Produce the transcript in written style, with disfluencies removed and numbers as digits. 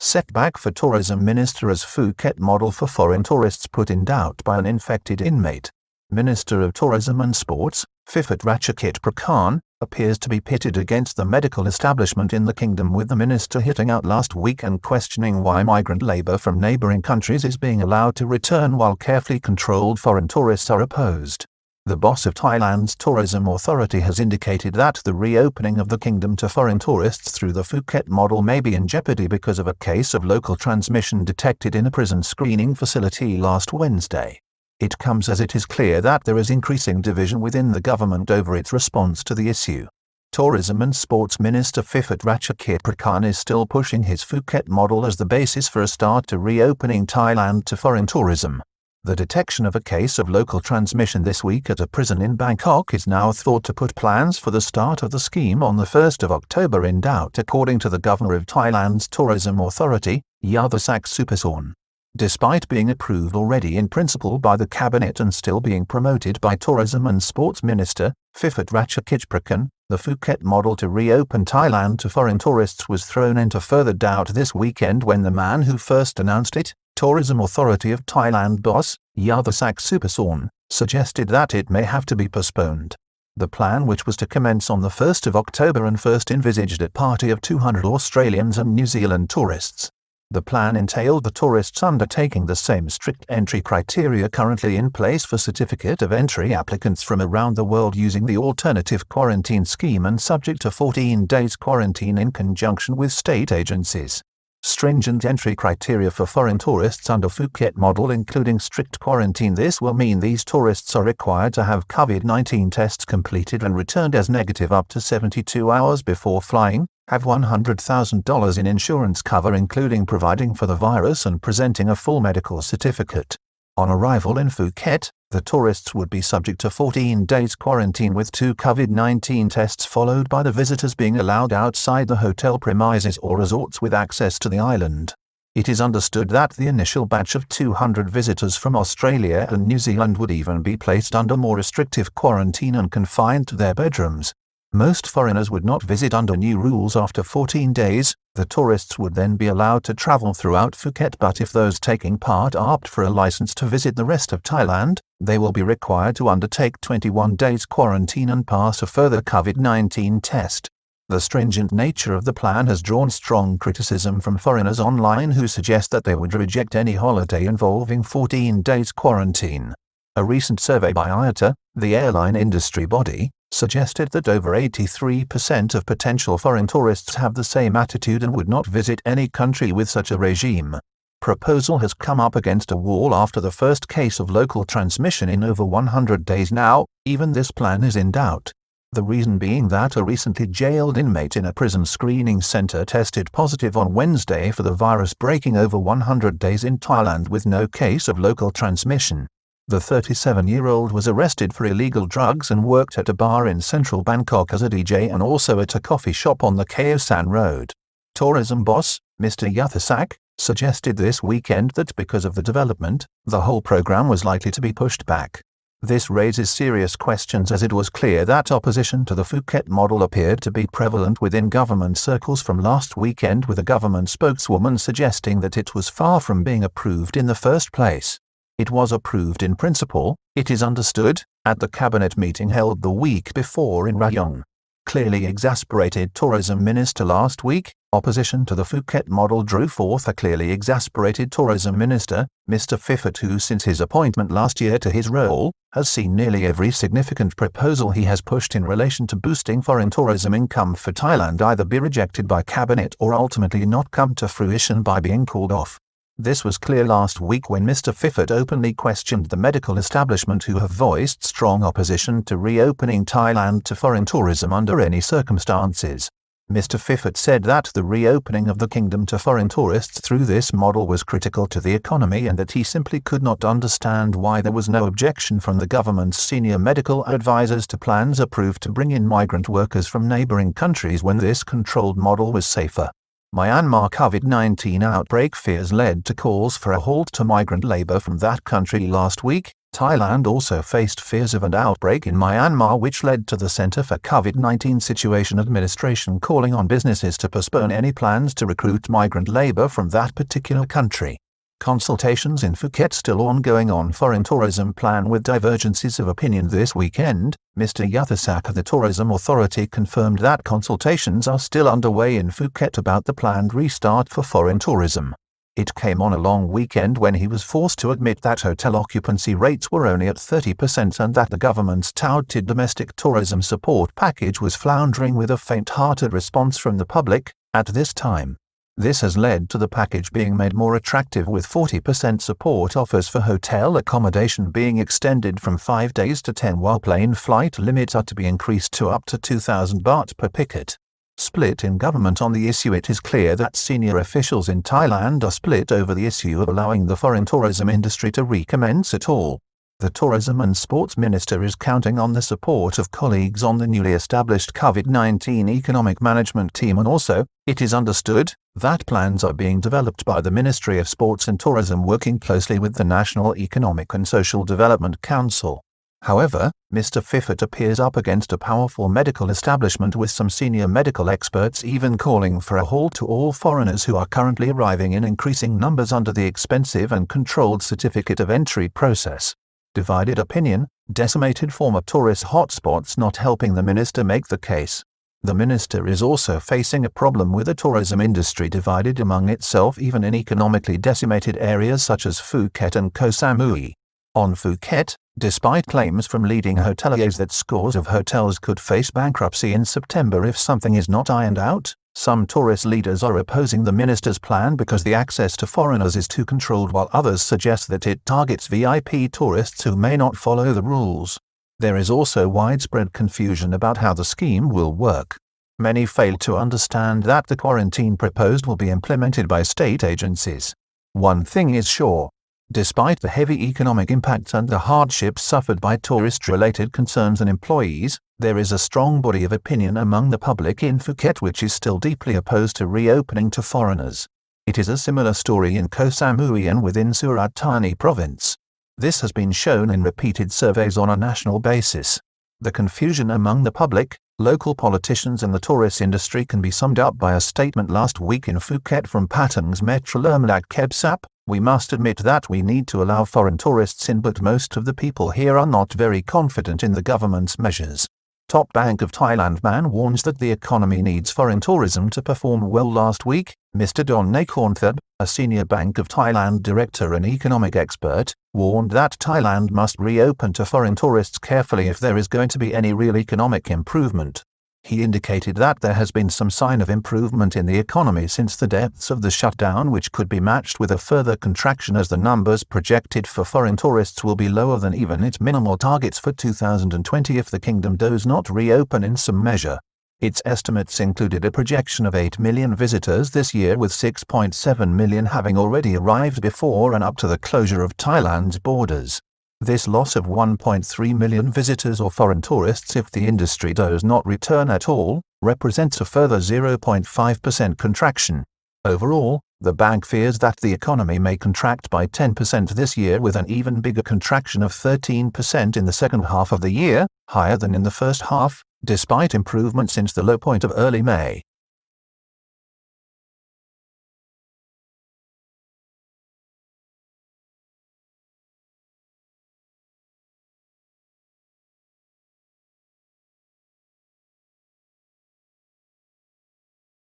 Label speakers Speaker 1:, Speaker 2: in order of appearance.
Speaker 1: Setback for tourism minister as Phuket model for foreign tourists put in doubt by an infected inmate. Minister of Tourism and Sports, Phiphat Ratchakitprakarn, appears to be pitted against the medical establishment in the kingdom, with the minister hitting out last week and questioning why migrant labour from neighbouring countries is being allowed to return while carefully controlled foreign tourists are opposed. The boss of Thailand's tourism authority has indicated that the reopening of the kingdom to foreign tourists through the Phuket model may be in jeopardy because of a case of local transmission detected in a prison screening facility last Wednesday. It comes as it is clear that there is increasing division within the government over its response to the issue. Tourism and Sports Minister Phiphat Ratchakitprakarn is still pushing his Phuket model as the basis for a start to reopening Thailand to foreign tourism. The detection of a case of local transmission this week at a prison in Bangkok is now thought to put plans for the start of the scheme on the 1st of October in doubt, according to the governor of Thailand's tourism authority, Exasperated. Despite being approved already in principle by the cabinet and still being promoted by Tourism and Sports Minister Phiphat Ratchakitprakarn, the Phuket model to reopen Thailand to foreign tourists was thrown into further doubt this weekend when the man who first announced it, Tourism Authority of Thailand boss, Exasperated, suggested that it may have to be postponed. The plan, which was to commence on the 1st of October and first envisaged a party of 200 Australians and New Zealand tourists. The plan entailed the tourists undertaking the same strict entry criteria currently in place for certificate of entry applicants from around the world, using the alternative quarantine scheme and subject to 14 days quarantine in conjunction with state agencies. Stringent entry criteria for foreign tourists under Phuket model, including strict quarantine. This will mean these tourists are required to have COVID-19 tests completed and returned as negative up to 72 hours before flying, have $100,000 in insurance cover including providing for the virus, and presenting a full medical certificate. On arrival in Phuket, the tourists would be subject to 14 days quarantine with 2 COVID-19 tests, followed by the visitors being allowed outside the hotel premises or resorts with access to the island. It is understood that the initial batch of 200 visitors from Australia and New Zealand would even be placed under more restrictive quarantine and confined to their bedrooms. Most foreigners would not visit under new rules after 14 days. The tourists would then be allowed to travel throughout Phuket, but if those taking part opt for a license to visit the rest of Thailand, they will be required to undertake 21 days quarantine and pass a further COVID-19 test. The stringent nature of the plan has drawn strong criticism from foreigners online who suggest that they would reject any holiday involving 14 days quarantine. A recent survey by IATA, the airline industry body, suggested that over 83% of potential foreign tourists have the same attitude and would not visit any country with such a regime. Proposal has come up against a wall after the first case of local transmission in over 100 days now. Even this plan is in doubt. The reason being that a recently jailed inmate in a prison screening centre tested positive on Wednesday for the virus, breaking over 100 days in Thailand with no case of local transmission. The 37-year-old was arrested for illegal drugs and worked at a bar in central Bangkok as a DJ and also at a coffee shop on the Khao San Road. Tourism boss, Mr. Yathasak, suggested this weekend that because of the development, the whole program was likely to be pushed back. This raises serious questions, as it was clear that opposition to the Phuket model appeared to be prevalent within government circles from last weekend, with a government spokeswoman suggesting that it was far from being approved in the first place. It was approved in principle, it is understood, at the cabinet meeting held the week before in Rayong. Clearly exasperated tourism minister last week, opposition to the Phuket model drew forth a clearly exasperated tourism minister, Mr. Phiphat, who since his appointment last year to his role, has seen nearly every significant proposal he has pushed in relation to boosting foreign tourism income for Thailand either be rejected by cabinet or ultimately not come to fruition by being called off. This was clear last week when Mr. Phiphat openly questioned the medical establishment, who have voiced strong opposition to reopening Thailand to foreign tourism under any circumstances. Mr. Phiphat said that the reopening of the kingdom to foreign tourists through this model was critical to the economy and that he simply could not understand why there was no objection from the government's senior medical advisors to plans approved to bring in migrant workers from neighbouring countries when this controlled model was safer. Myanmar COVID-19 outbreak fears led to calls for a halt to migrant labour from that country last week, Thailand also faced fears of an outbreak in Myanmar, which led to the Center for COVID-19 Situation Administration calling on businesses to postpone any plans to recruit migrant labor from that particular country. Consultations in Phuket still ongoing on foreign tourism plan with divergences of opinion this weekend. Mr. Yathasak of the Tourism Authority confirmed that consultations are still underway in Phuket about the planned restart for foreign tourism. It came on a long weekend when he was forced to admit that hotel occupancy rates were only at 30% and that the government's touted domestic tourism support package was floundering with a faint-hearted response from the public at this time. This has led to the package being made more attractive, with 40% support offers for hotel accommodation being extended from 5 days to 10, while plane flight limits are to be increased to up to 2,000 baht per ticket. Split in government on the issue. It is clear that senior officials in Thailand are split over the issue of allowing the foreign tourism industry to recommence at all. The Tourism and Sports Minister is counting on the support of colleagues on the newly established COVID-19 Economic Management Team, and also, it is understood, that plans are being developed by the Ministry of Sports and Tourism working closely with the National Economic and Social Development Council. However, Mr. Phiphat appears up against a powerful medical establishment, with some senior medical experts even calling for a halt to all foreigners who are currently arriving in increasing numbers under the expensive and controlled certificate of entry process. Divided opinion, decimated former tourist hotspots not helping the minister make the case. The minister is also facing a problem with the tourism industry divided among itself even in economically decimated areas such as Phuket and Koh Samui. On Phuket, despite claims from leading hoteliers that scores of hotels could face bankruptcy in September if something is not ironed out, some tourist leaders are opposing the minister's plan because the access to foreigners is too controlled, while others suggest that it targets VIP tourists who may not follow the rules. There is also widespread confusion about how the scheme will work. Many fail to understand that the quarantine proposed will be implemented by state agencies. One thing is sure. Despite the heavy economic impacts and the hardships suffered by tourist-related concerns and employees, there is a strong body of opinion among the public in Phuket which is still deeply opposed to reopening to foreigners. It is a similar story in Koh Samui and within Surat Thani province. This has been shown in repeated surveys on a national basis. The confusion among the public, local politicians and the tourist industry can be summed up by a statement last week in Phuket from Patong's Metrolermlag Kebsap. We must admit that we need to allow foreign tourists in, but most of the people here are not very confident in the government's measures. Top Bank of Thailand man warns that the economy needs foreign tourism to perform well. Last week, Mr. Don Nakornthab, a senior Bank of Thailand director and economic expert, warned that Thailand must reopen to foreign tourists carefully if there is going to be any real economic improvement. He indicated that there has been some sign of improvement in the economy since the depths of the shutdown, which could be matched with a further contraction as the numbers projected for foreign tourists will be lower than even its minimal targets for 2020 if the kingdom does not reopen in some measure. Its estimates included a projection of 8 million visitors this year, with 6.7 million having already arrived before and up to the closure of Thailand's borders. This loss of 1.3 million visitors or foreign tourists, if the industry does not return at all, represents a further 0.5% contraction. Overall, the bank fears that the economy may contract by 10% this year, with an even bigger contraction of 13% in the second half of the year, higher than in the first half, despite improvement since the low point of early May.